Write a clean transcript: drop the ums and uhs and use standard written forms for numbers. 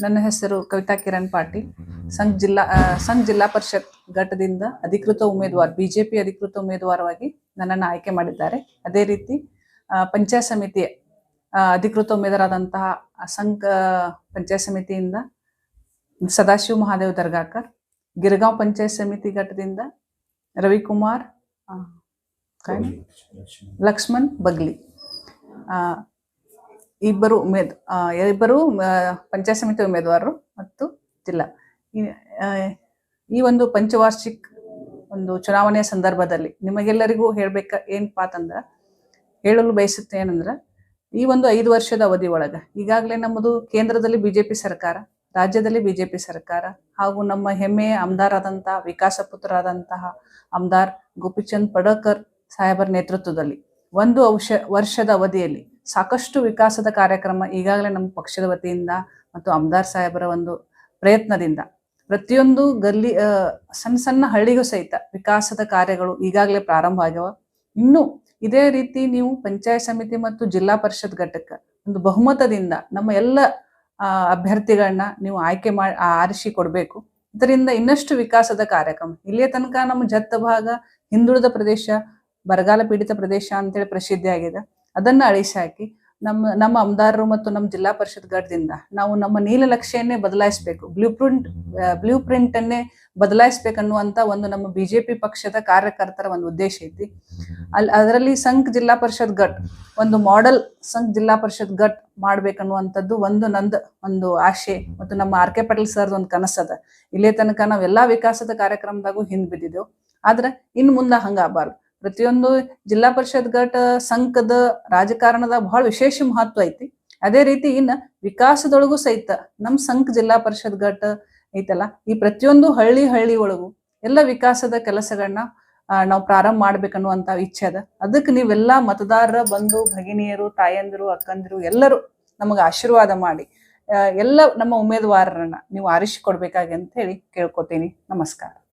ನನ್ನ ಹೆಸರು ಕವಿತಾ ಕಿರಣ್ ಪಾಟೀಲ್. ಸಂಘ ಜಿಲ್ಲಾ ಪರಿಷತ್ ಘಟಕದಿಂದ ಅಧಿಕೃತ ಉಮೇದುವಾರ ಬಿಜೆಪಿ ಅಧಿಕೃತ ಉಮೇದುವಾರವಾಗಿ ನನ್ನನ್ನು ಆಯ್ಕೆ ಮಾಡಿದ್ದಾರೆ. ಅದೇ ರೀತಿ ಪಂಚಾಯತ್ ಸಮಿತಿಯ ಅಧಿಕೃತ ಉಮೇದುವಾರಾದಂತಹ ಸಂಘ ಪಂಚಾಯತ್ ಸಮಿತಿಯಿಂದ ಸದಾಶಿವ ಮಹಾದೇವ್ ದರ್ಗಾಕರ್, ಗಿರಗಾಂವ್ ಪಂಚಾಯತ್ ಸಮಿತಿ ಘಟಕದಿಂದ ರವಿಕುಮಾರ್ ಲಕ್ಷ್ಮಣ್ ಬಗ್ಲಿ, ಇಬ್ಬರು ಪಂಚಾಯತ್ ಸಮಿತಿ ಉಮೇದುವಾರರು ಮತ್ತು ಜಿಲ್ಲಾ. ಈ ಒಂದು ಪಂಚವಾರ್ಷಿಕ ಒಂದು ಚುನಾವಣೆಯ ಸಂದರ್ಭದಲ್ಲಿ ನಿಮಗೆಲ್ಲರಿಗೂ ಹೇಳಲು ಬಯಸುತ್ತೆ ಏನಂದ್ರೆ, ಈ ಒಂದು 5 ವರ್ಷದ ಅವಧಿ ಒಳಗೆ ಈಗಾಗಲೇ ನಮ್ಮದು ಕೇಂದ್ರದಲ್ಲಿ ಬಿಜೆಪಿ ಸರ್ಕಾರ, ರಾಜ್ಯದಲ್ಲಿ ಬಿಜೆಪಿ ಸರ್ಕಾರ ಹಾಗೂ ನಮ್ಮ ಹೆಮ್ಮೆಯ ಆಮದಾರಾದಂತಹ ವಿಕಾಸ ಪುತ್ರರಾದಂತಹ ಆಮದಾರ್ ಗೋಪಿಚಂದ್ ಪಡಕರ್ ಸಾಹೇಬರ ನೇತೃತ್ವದಲ್ಲಿ ಒಂದು ವರ್ಷದ ಅವಧಿಯಲ್ಲಿ ಸಾಕಷ್ಟು ವಿಕಾಸದ ಕಾರ್ಯಕ್ರಮ ಈಗಾಗಲೇ ನಮ್ಮ ಪಕ್ಷದ ವತಿಯಿಂದ ಮತ್ತು ಆಮದಾರ್ ಸಾಹೇಬರ ಒಂದು ಪ್ರಯತ್ನದಿಂದ ಪ್ರತಿಯೊಂದು ಸಣ್ಣ ಸಣ್ಣ ಹಳ್ಳಿಗೂ ಸಹಿತ ವಿಕಾಸದ ಕಾರ್ಯಗಳು ಈಗಾಗಲೇ ಪ್ರಾರಂಭ ಆಗ್ಯಾವ. ಇನ್ನು ಇದೇ ರೀತಿ ನೀವು ಪಂಚಾಯತ್ ಸಮಿತಿ ಮತ್ತು ಜಿಲ್ಲಾ ಪರಿಷತ್ ಘಟಕ ಒಂದು ಬಹುಮತದಿಂದ ನಮ್ಮ ಎಲ್ಲ ಅಭ್ಯರ್ಥಿಗಳನ್ನ ನೀವು ಆರಿಸಿ ಕೊಡಬೇಕು. ಇದರಿಂದ ಇನ್ನಷ್ಟು ವಿಕಾಸದ ಕಾರ್ಯಕ್ರಮ, ಇಲ್ಲಿಯ ತನಕ ನಮ್ಮ ಜತ್ತ ಭಾಗ ಹಿಂದುಳಿದ ಪ್ರದೇಶ, ಬರಗಾಲ ಪೀಡಿತ ಪ್ರದೇಶ ಅಂತೇಳಿ ಪ್ರಸಿದ್ಧಿ ಆಗಿದೆ. ಅದನ್ನ ಅಳಿಸಿ ಹಾಕಿ ನಮ್ಮ ಆಮದಾರರು ಮತ್ತು ನಮ್ಮ ಜಿಲ್ಲಾ ಪರಿಷತ್ ಘಟಕದಿಂದ ನಾವು ನಮ್ಮ ನೀಲನಕ್ಷೆಯನ್ನೇ ಬದಲಾಯಿಸಬೇಕು, ಬ್ಲೂ ಪ್ರಿಂಟ್ ಅನ್ನೇ ಬದಲಾಯಿಸ್ಬೇಕನ್ನುವಂತ ಒಂದು ನಮ್ಮ ಬಿಜೆಪಿ ಪಕ್ಷದ ಕಾರ್ಯಕರ್ತರ ಒಂದು ಉದ್ದೇಶ ಐತಿ. ಅದರಲ್ಲಿ ಸಂಘ ಜಿಲ್ಲಾ ಪರಿಷತ್ ಘಟ್ ಒಂದು ಮಾಡೆಲ್ ಸಂಘ ಜಿಲ್ಲಾ ಪರಿಷತ್ ಘಟ್ ಮಾಡ್ಬೇಕನ್ನುವಂಥದ್ದು ಒಂದು ಆಶೆ ಮತ್ತು ನಮ್ಮ ಆರ್ ಕೆ ಪಾಟೀಲ್ ಸರ್ದ ಒಂದು ಕನಸದ. ಇಲ್ಲೇ ತನಕ ನಾವೆಲ್ಲಾ ವಿಕಾಸದ ಕಾರ್ಯಕ್ರಮದಾಗೂ ಹಿಂದ್ ಬಿದ್ದಿದ್ದೆವು. ಆದ್ರೆ ಇನ್ನು ಮುಂದೆ ಹಂಗಾಗಬಾರ್ದು. ಪ್ರತಿಯೊಂದು ಜಿಲ್ಲಾ ಪರಿಷತ್ ಘಟ ಸಂಘದ ರಾಜಕಾರಣದ ಬಹಳ ವಿಶೇಷ ಮಹತ್ವ ಐತಿ. ಅದೇ ರೀತಿ ಇನ್ನು ವಿಕಾಸದೊಳಗೂ ಸಹಿತ ನಮ್ಮ ಸಂಘ ಜಿಲ್ಲಾ ಪರಿಷತ್ ಘಟ ಐತಲ್ಲ, ಈ ಪ್ರತಿಯೊಂದು ಹಳ್ಳಿ ಒಳಗೂ ಎಲ್ಲ ವಿಕಾಸದ ಕೆಲಸಗಳನ್ನ ನಾವು ಪ್ರಾರಂಭ ಮಾಡ್ಬೇಕನ್ನುವಂತ ಇಚ್ಛೆ ಅದ. ಅದಕ್ಕೆ ನೀವೆಲ್ಲಾ ಮತದಾರರ ಬಂಧು ಭಗಿನಿಯರು, ತಾಯಂದಿರು, ಅಕ್ಕಂದಿರು ಎಲ್ಲರೂ ನಮಗೆ ಆಶೀರ್ವಾದ ಮಾಡಿ ಎಲ್ಲ ನಮ್ಮ ಉಮೇದುವಾರರನ್ನ ನೀವು ಆರಿಸಿಕೊಡ್ಬೇಕಾಗಿ ಅಂತ ಹೇಳಿ ಕೇಳ್ಕೊತೀನಿ. ನಮಸ್ಕಾರ.